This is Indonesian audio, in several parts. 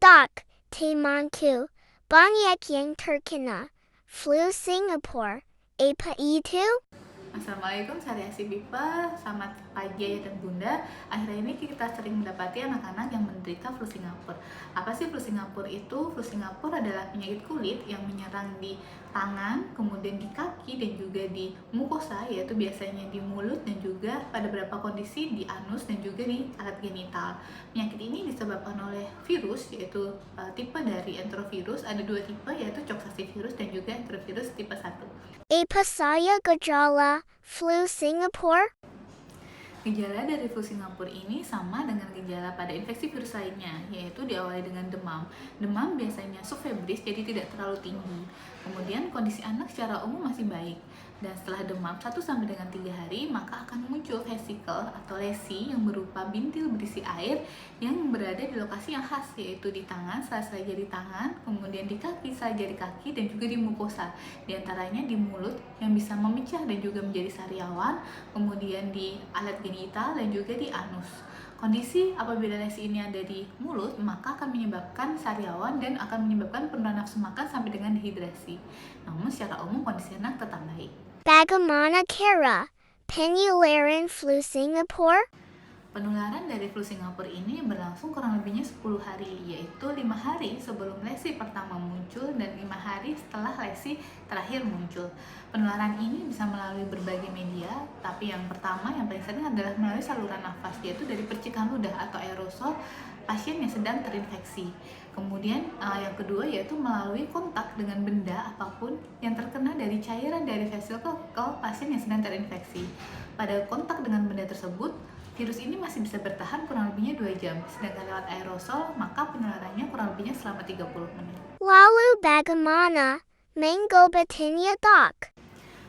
dok, temanku, banyak yang terkena flu Singapore. Apa itu? Assalamualaikum Saryasi People, selamat pagi Ayah dan Bunda. Akhir ini kita sering mendapati anak-anak yang menderita flu Singapura. Apa sih flu Singapura itu? Flu Singapura adalah penyakit kulit yang menyerang di tangan, kemudian di kaki dan juga di mukosa, yaitu biasanya di mulut dan juga pada beberapa kondisi di anus dan juga di alat genital. Penyakit ini disebabkan oleh virus, yaitu tipe dari enterovirus. Ada dua tipe, yaitu coxsackie virus dan juga enterovirus tipe 1. Apa saya gejala flu Singapore? Gejala dari flu Singapura ini sama dengan gejala pada infeksi virus lainnya, yaitu diawali dengan demam. Demam biasanya subfebris, jadi tidak terlalu tinggi. Kemudian kondisi anak secara umum masih baik. Dan setelah demam 1 sampai dengan 3 hari, maka akan muncul vesikel atau lesi yang berupa bintil berisi air yang berada di lokasi yang khas, yaitu di tangan, sela-sela jari tangan, kemudian di kaki, sela jari kaki, dan juga di mukosa. Di antaranya di mulut yang bisa memecah dan juga menjadi sariawan, kemudian di alat genital dan juga di anus. Kondisi apabila lesi ini ada di mulut, maka akan menyebabkan sariawan dan akan menyebabkan penurunan nafsu makan sampai dengan dehidrasi. Namun secara umum kondisi anak tetap baik. Bagaimana cara penularan flu Singapore? Penularan dari flu Singapura ini berlangsung kurang lebihnya 10 hari, yaitu 5 hari sebelum lesi pertama muncul dan 5 hari setelah lesi terakhir muncul. Penularan ini bisa melalui berbagai media, tapi yang pertama yang paling sering adalah melalui saluran nafas, yaitu dari percikan ludah atau aerosol pasien yang sedang terinfeksi. Kemudian yang kedua yaitu melalui kontak dengan benda apapun yang terkena dari cairan dari vesikel ke pasien yang sedang terinfeksi. Pada kontak dengan benda tersebut, virus ini masih bisa bertahan kurang lebihnya 2 jam, sedangkan lewat aerosol maka penularannya kurang lebihnya selama 30 menit. Lalu bagaimana mengobatinya, dok?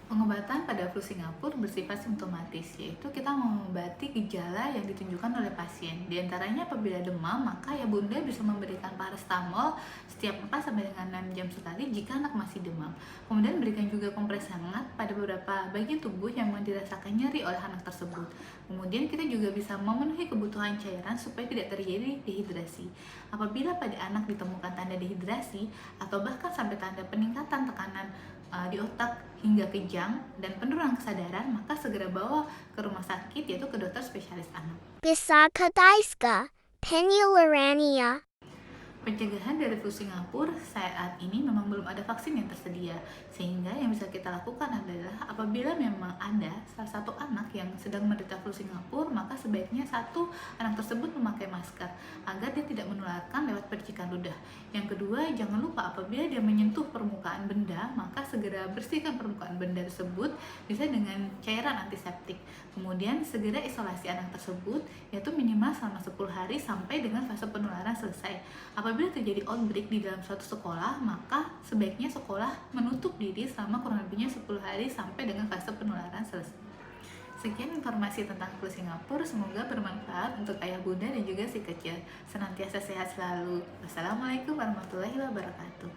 Pengobatan pada flu Singapura bersifat simptomatis, yaitu kita mengobati gejala yang ditunjukkan oleh pasien. Di antaranya apabila demam, maka ya Bunda bisa memberikan paracetamol setiap 4 sampai dengan 6 jam sekali jika anak masih demam. Kemudian berikan juga kompres hangat pada beberapa bagian tubuh yang dirasakan nyeri oleh anak tersebut. Kemudian kita juga bisa memenuhi kebutuhan cairan supaya tidak terjadi dehidrasi. Apabila pada anak ditemukan tanda dehidrasi atau bahkan sampai tanda peningkatan tekanan di otak hingga kejang dan penurunan kesadaran, maka segera bawa ke rumah sakit, yaitu ke dokter spesialis anak. Bisa kataiska penularannya? Pencegahan dari flu Singapura saat ini memang belum ada vaksin yang tersedia, sehingga yang bisa kita lakukan adalah apabila memang ada salah satu anak yang sedang menderita flu Singapura, maka sebaiknya satu anak tersebut memakai masker agar dia tidak menularkan lewat percikan ludah. Yang kedua, jangan lupa apabila dia menyentuh permukaan benda, maka segera bersihkan permukaan benda tersebut, bisa dengan cairan antiseptik. Kemudian segera isolasi anak tersebut, yaitu minimal selama 10 hari sampai dengan fase penularan selesai. Apabila terjadi outbreak di dalam suatu sekolah, maka sebaiknya sekolah menutup diri selama kurang lebihnya 10 hari sampai dengan fase penularan selesai. Sekian informasi tentang flu Singapura, semoga bermanfaat untuk ayah bunda dan juga si kecil. Senantiasa sehat selalu. Wassalamualaikum warahmatullahi wabarakatuh.